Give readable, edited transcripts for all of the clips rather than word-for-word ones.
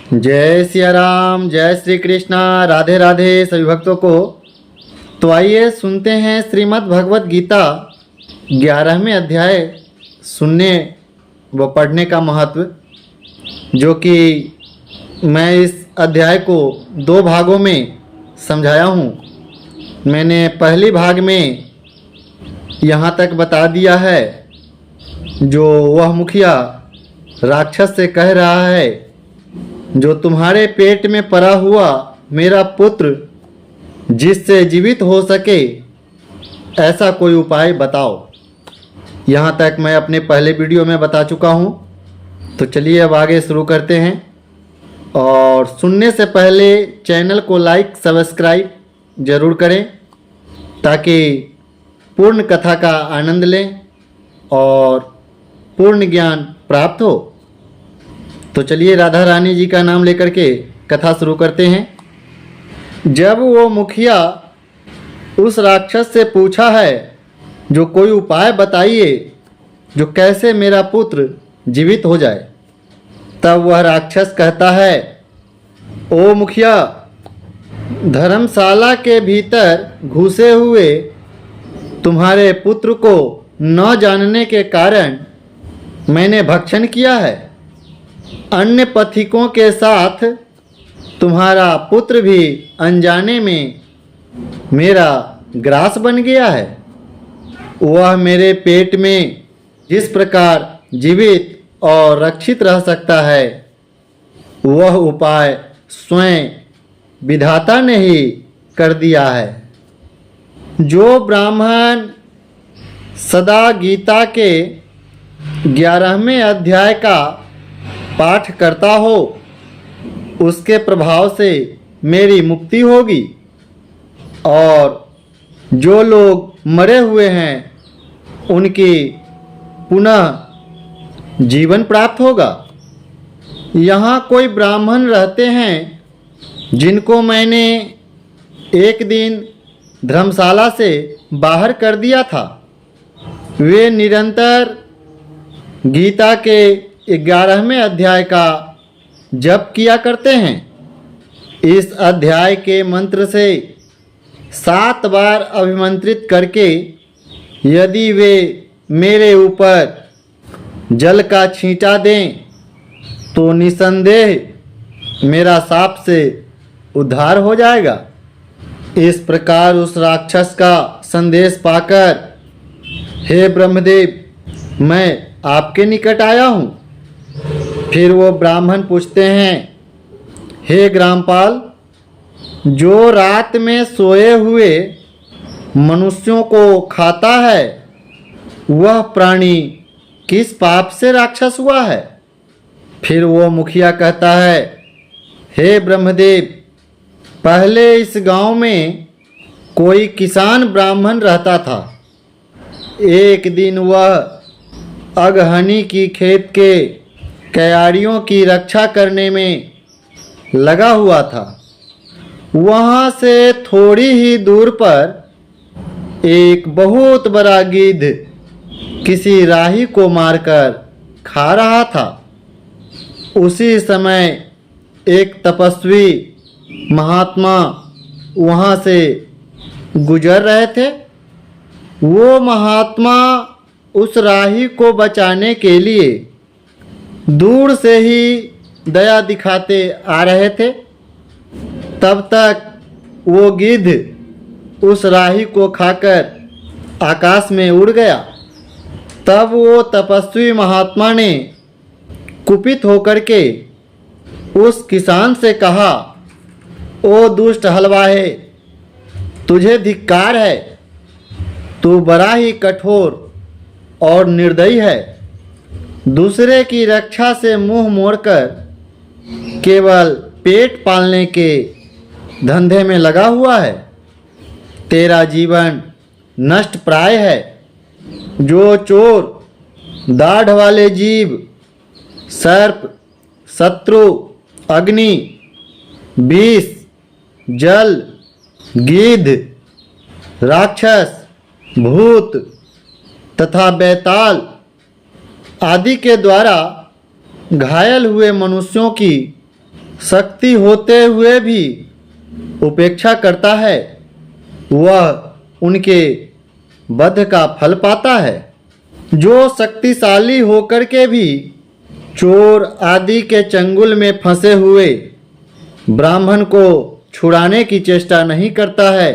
जय सिया राम, जय श्री कृष्णा, राधे राधे सभी भक्तों को। तो आइए सुनते हैं श्रीमद् भगवत गीता 11वें अध्याय सुनने व पढ़ने का महत्व, जो कि मैं इस अध्याय को 2 भागों में समझाया हूँ। मैंने पहली भाग में यहाँ तक बता दिया है, जो वह मुखिया राक्षस से कह रहा है, जो तुम्हारे पेट में पला हुआ मेरा पुत्र जिससे जीवित हो सके, ऐसा कोई उपाय बताओ। यहाँ तक मैं अपने पहले वीडियो में बता चुका हूँ। तो चलिए अब आगे शुरू करते हैं। और सुनने से पहले चैनल को लाइक सब्सक्राइब ज़रूर करें, ताकि पूर्ण कथा का आनंद लें और पूर्ण ज्ञान प्राप्त हो। तो चलिए राधा रानी जी का नाम लेकर के कथा शुरू करते हैं। जब वो मुखिया उस राक्षस से पूछा है, जो कोई उपाय बताइए जो कैसे मेरा पुत्र जीवित हो जाए, तब वह राक्षस कहता है, ओ मुखिया, धर्मशाला के भीतर घुसे हुए तुम्हारे पुत्र को न जानने के कारण मैंने भक्षण किया है। अन्य पथिकों के साथ तुम्हारा पुत्र भी अनजाने में मेरा ग्रास बन गया है। वह मेरे पेट में जिस प्रकार जीवित और रक्षित रह सकता है, वह उपाय स्वयं विधाता ने ही कर दिया है। जो ब्राह्मण सदा गीता के 11वें अध्याय का पाठ करता हो, उसके प्रभाव से मेरी मुक्ति होगी, और जो लोग मरे हुए हैं उनकी पुनः जीवन प्राप्त होगा। यहाँ कोई ब्राह्मण रहते हैं जिनको मैंने एक दिन धर्मशाला से बाहर कर दिया था। वे निरंतर गीता के 11वें अध्याय का जप किया करते हैं। इस अध्याय के मंत्र से 7 बार अभिमंत्रित करके यदि वे मेरे ऊपर जल का छींटा दें, तो निसंदेह मेरा शाप से उद्धार हो जाएगा। इस प्रकार उस राक्षस का संदेश पाकर, हे ब्रह्मदेव, मैं आपके निकट आया हूँ। फिर वो ब्राह्मण पूछते हैं, हे ग्रामपाल, जो रात में सोए हुए मनुष्यों को खाता है, वह प्राणी किस पाप से राक्षस हुआ है? फिर वो मुखिया कहता है, हे ब्रह्मदेव, पहले इस गांव में कोई किसान ब्राह्मण रहता था। एक दिन वह अगहनी की खेत के क्यारियों की रक्षा करने में लगा हुआ था। वहाँ से थोड़ी ही दूर पर एक बहुत बड़ा गिद्ध किसी राही को मारकर खा रहा था। उसी समय एक तपस्वी महात्मा वहाँ से गुजर रहे थे। वो महात्मा उस राही को बचाने के लिए दूर से ही दया दिखाते आ रहे थे। तब तक वो गिद्ध उस राही को खाकर आकाश में उड़ गया। तब वो तपस्वी महात्मा ने कुपित होकर के उस किसान से कहा, ओ दुष्ट हलवाहे, तुझे धिक्कार है। तू बड़ा ही कठोर और निर्दयी है। दूसरे की रक्षा से मुंह मोड़कर केवल पेट पालने के धंधे में लगा हुआ है। तेरा जीवन नष्ट प्राय है। जो चोर, दाढ़ वाले जीव, सर्प, शत्रु, अग्नि, विष, जल, गिद्ध, राक्षस, भूत तथा बैताल आदि के द्वारा घायल हुए मनुष्यों की शक्ति होते हुए भी उपेक्षा करता है वह उनके वध का फल पाता है। जो शक्तिशाली होकर के भी चोर आदि के चंगुल में फंसे हुए ब्राह्मण को छुड़ाने की चेष्टा नहीं करता है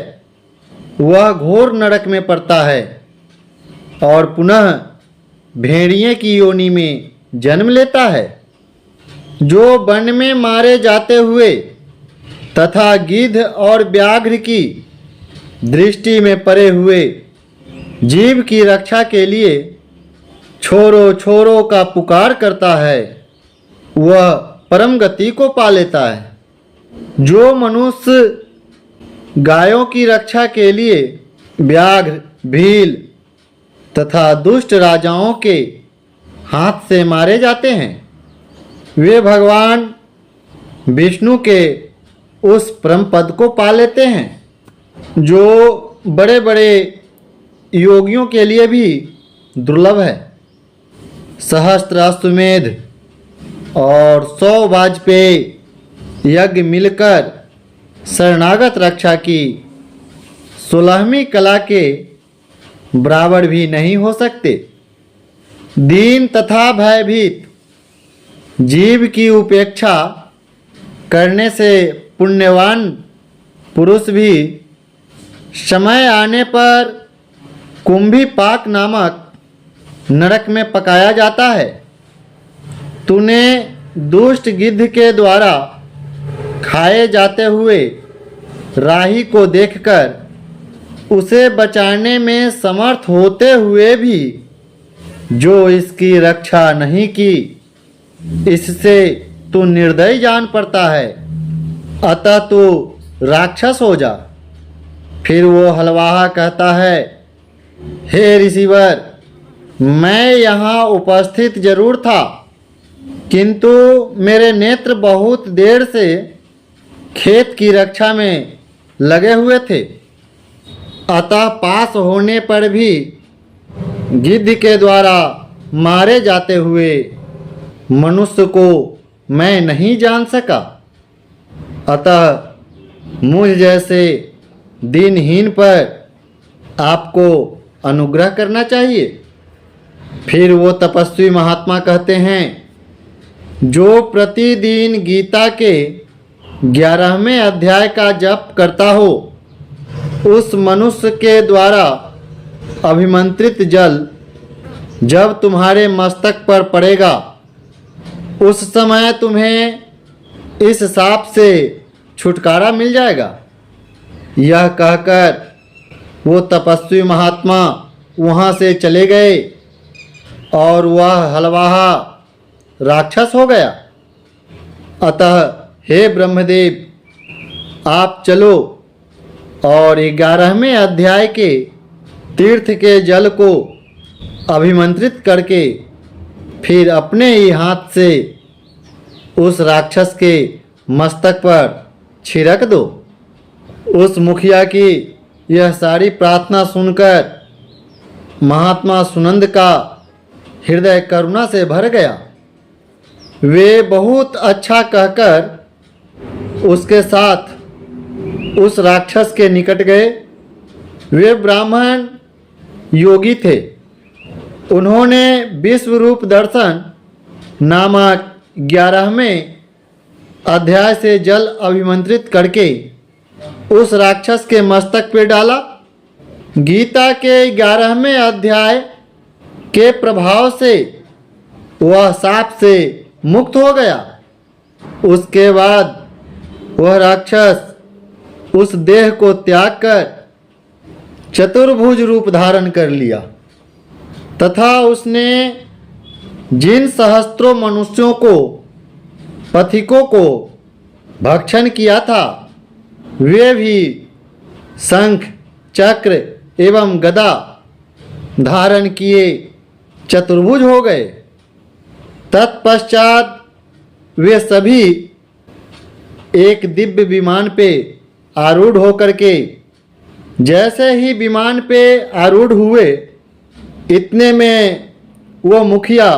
वह घोर नरक में पड़ता है और पुनः भेड़िए की योनि में जन्म लेता है। जो वन में मारे जाते हुए तथा गिद्ध और व्याघ्र की दृष्टि में पड़े हुए जीव की रक्षा के लिए छोरो छोरो का पुकार करता है वह परम गति को पा लेता है। जो मनुष्य गायों की रक्षा के लिए व्याघ्र भील तथा दुष्ट राजाओं के हाथ से मारे जाते हैं वे भगवान विष्णु के उस परम पद को पा लेते हैं जो बड़े बड़े योगियों के लिए भी दुर्लभ है। सहस्त्राश्वमेध और 100 वाजपेयी यज्ञ मिलकर शरणागत रक्षा की 16वीं कला के बराबर भी नहीं हो सकते। दीन तथा भयभीत जीव की उपेक्षा करने से पुण्यवान पुरुष भी समय आने पर कुंभी पाक नामक नरक में पकाया जाता है। तूने दुष्ट गिद्ध के द्वारा खाए जाते हुए राही को देखकर उसे बचाने में समर्थ होते हुए भी जो इसकी रक्षा नहीं की इससे तू निर्दयी जान पड़ता है अतः तू राक्षस हो जा। फिर वो हलवाहा कहता है हे ऋषिवर मैं यहाँ उपस्थित जरूर था किंतु मेरे नेत्र बहुत देर से खेत की रक्षा में लगे हुए थे अतः पास होने पर भी गिद्ध के द्वारा मारे जाते हुए मनुष्य को मैं नहीं जान सका अतः मुझ जैसे दीनहीन पर आपको अनुग्रह करना चाहिए। फिर वो तपस्वी महात्मा कहते हैं जो प्रतिदिन गीता के 11वें अध्याय का जप करता हो उस मनुष्य के द्वारा अभिमंत्रित जल जब तुम्हारे मस्तक पर पड़ेगा उस समय तुम्हें इस शाप से छुटकारा मिल जाएगा। यह कहकर वो तपस्वी महात्मा वहाँ से चले गए और वह हलवाहा राक्षस हो गया। अतः हे ब्रह्मदेव आप चलो और 11वें अध्याय के तीर्थ के जल को अभिमंत्रित करके फिर अपने ही हाथ से उस राक्षस के मस्तक पर छिड़क दो। उस मुखिया की यह सारी प्रार्थना सुनकर महात्मा सुनंद का हृदय करुणा से भर गया। वे बहुत अच्छा कहकर उसके साथ उस राक्षस के निकट गए। वे ब्राह्मण योगी थे। उन्होंने विश्वरूप दर्शन नामक 11वें अध्याय से जल अभिमंत्रित करके उस राक्षस के मस्तक पे डाला। गीता के 11वें अध्याय के प्रभाव से वह शाप से मुक्त हो गया। उसके बाद वह राक्षस उस देह को त्याग कर चतुर्भुज रूप धारण कर लिया तथा उसने जिन सहस्त्रों मनुष्यों को पथिकों को भक्षण किया था वे भी शंख चक्र एवं गदा धारण किए चतुर्भुज हो गए। तत्पश्चात वे सभी एक दिव्य विमान पे आरूढ़ होकर के जैसे ही विमान पे आरूढ़ हुए इतने में वह मुखिया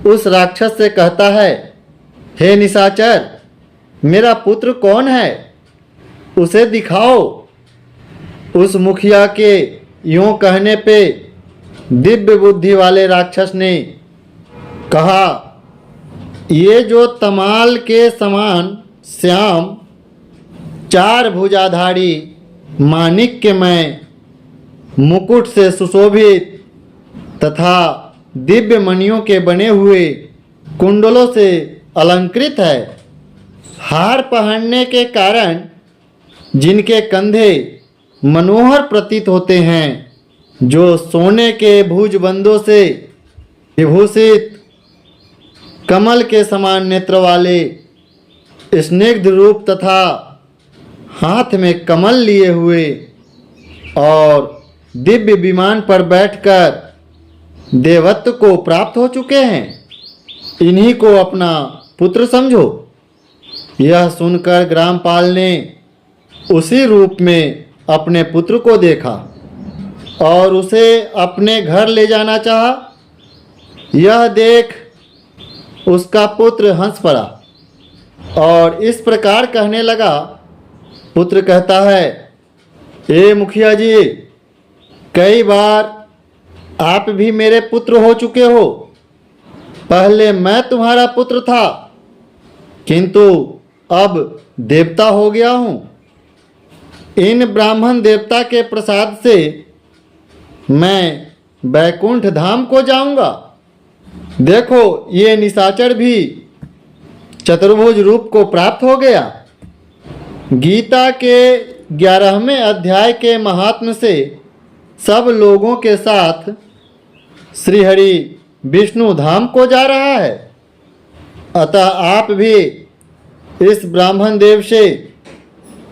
उस राक्षस से कहता है हे निशाचर मेरा पुत्र कौन है, उसे दिखाओ। उस मुखिया के यूं कहने पे दिव्य बुद्धि वाले राक्षस ने कहा, ये जो तमाल के समान श्याम चार भुजाधारी माणिक्यमय मुकुट से सुशोभित तथा दिव्य मणियों के बने हुए कुंडलों से अलंकृत है, हार पहनने के कारण जिनके कंधे मनोहर प्रतीत होते हैं, जो सोने के भुजबंदों से विभूषित कमल के समान नेत्र वाले स्निग्ध रूप तथा हाथ में कमल लिए हुए और दिव्य विमान पर बैठकर देवत्व को प्राप्त हो चुके हैं, इन्हीं को अपना पुत्र समझो। यह सुनकर ग्रामपाल ने उसी रूप में अपने पुत्र को देखा और उसे अपने घर ले जाना चाहा। यह देख उसका पुत्र हंस पड़ा और इस प्रकार कहने लगा। पुत्र कहता है, ए मुखिया जी, कई बार आप भी मेरे पुत्र हो चुके हो। पहले मैं तुम्हारा पुत्र था, किंतु अब देवता हो गया हूँ। इन ब्राह्मण देवता के प्रसाद से मैं बैकुंठ धाम को जाऊंगा। देखो, ये निशाचर भी चतुर्भुज रूप को प्राप्त हो गया। गीता के 11वें अध्याय के महात्म्य से सब लोगों के साथ श्रीहरि विष्णु धाम को जा रहा है। अतः आप भी इस ब्राह्मण देव से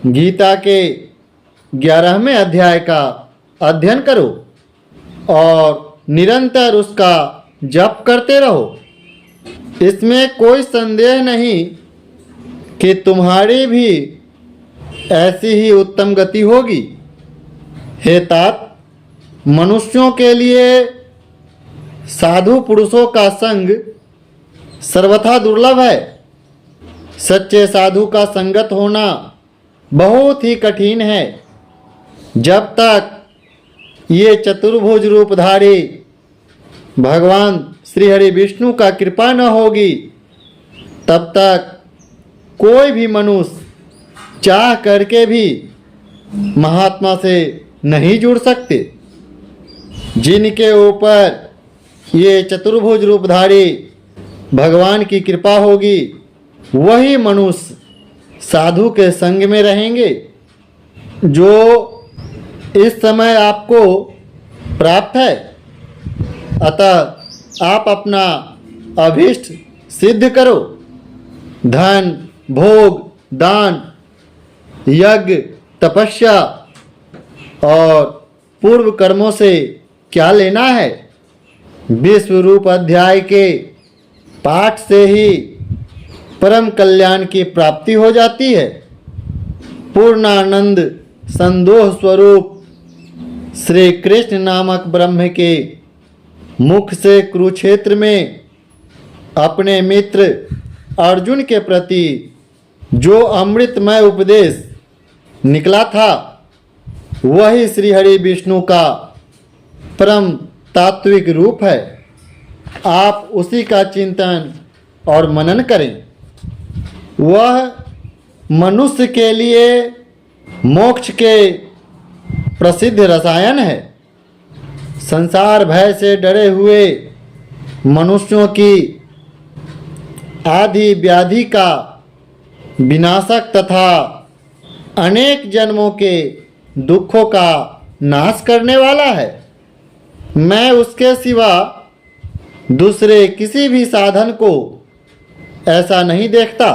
गीता के 11वें अध्याय का अध्ययन करो और निरंतर उसका जप करते रहो। इसमें कोई संदेह नहीं कि तुम्हारी भी ऐसी ही उत्तम गति होगी। हे तात, मनुष्यों के लिए साधु पुरुषों का संग सर्वथा दुर्लभ है। सच्चे साधु का संगत होना बहुत ही कठिन है। जब तक ये चतुर्भुज रूपधारी भगवान श्री हरि विष्णु का कृपा न होगी, तब तक कोई भी मनुष्य चाह करके भी महात्मा से नहीं जुड़ सकते। जिनके ऊपर ये चतुर्भुज रूपधारी भगवान की कृपा होगी, वही मनुष्य साधु के संग में रहेंगे। जो इस समय आपको प्राप्त है, अतः आप अपना अभीष्ट सिद्ध करो। धन, भोग, दान, यज्ञ, तपस्या और पूर्व कर्मों से क्या लेना है। विश्व रूप अध्याय के पाठ से ही परम कल्याण की प्राप्ति हो जाती है। पूर्णानंद संदोह स्वरूप श्री कृष्ण नामक ब्रह्म के मुख से कुरुक्षेत्र में अपने मित्र अर्जुन के प्रति जो अमृतमय उपदेश निकला था, वही श्रीहरि विष्णु का परम तात्विक रूप है। आप उसी का चिंतन और मनन करें। वह मनुष्य के लिए मोक्ष के प्रसिद्ध रसायन है। संसार भय से डरे हुए मनुष्यों की आदि व्याधि का विनाशक तथा अनेक जन्मों के दुखों का नाश करने वाला है। मैं उसके सिवा दूसरे किसी भी साधन को ऐसा नहीं देखता।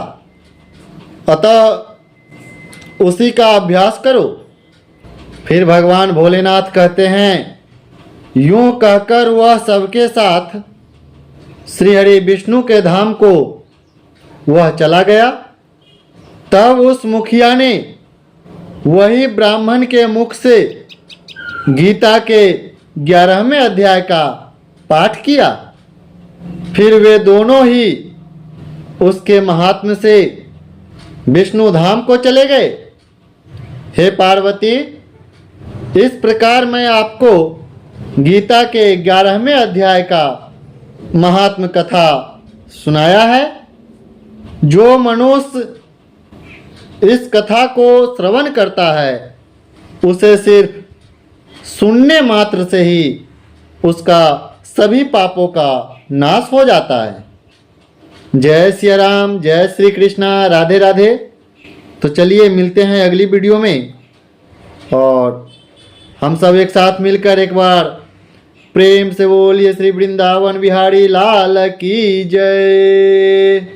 अतः उसी का अभ्यास करो। फिर भगवान भोलेनाथ कहते हैं, यूं कहकर वह सबके साथ श्रीहरि विष्णु के धाम को वह चला गया। तब उस मुखिया ने वही ब्राह्मण के मुख से गीता के 11वें अध्याय का पाठ किया। फिर वे दोनों ही उसके महात्म्य से विष्णु धाम को चले गए। हे पार्वती, इस प्रकार मैं आपको गीता के 11वें अध्याय का महात्म कथा सुनाया है। जो मनुष्य इस कथा को श्रवण करता है उसे सिर्फ सुनने मात्र से ही उसका सभी पापों का नाश हो जाता है। जय सिया राम, जय श्री कृष्णा, राधे राधे। तो चलिए मिलते हैं अगली वीडियो में, और हम सब एक साथ मिलकर एक बार प्रेम से बोलिए श्री वृंदावन बिहारी लाल की जय।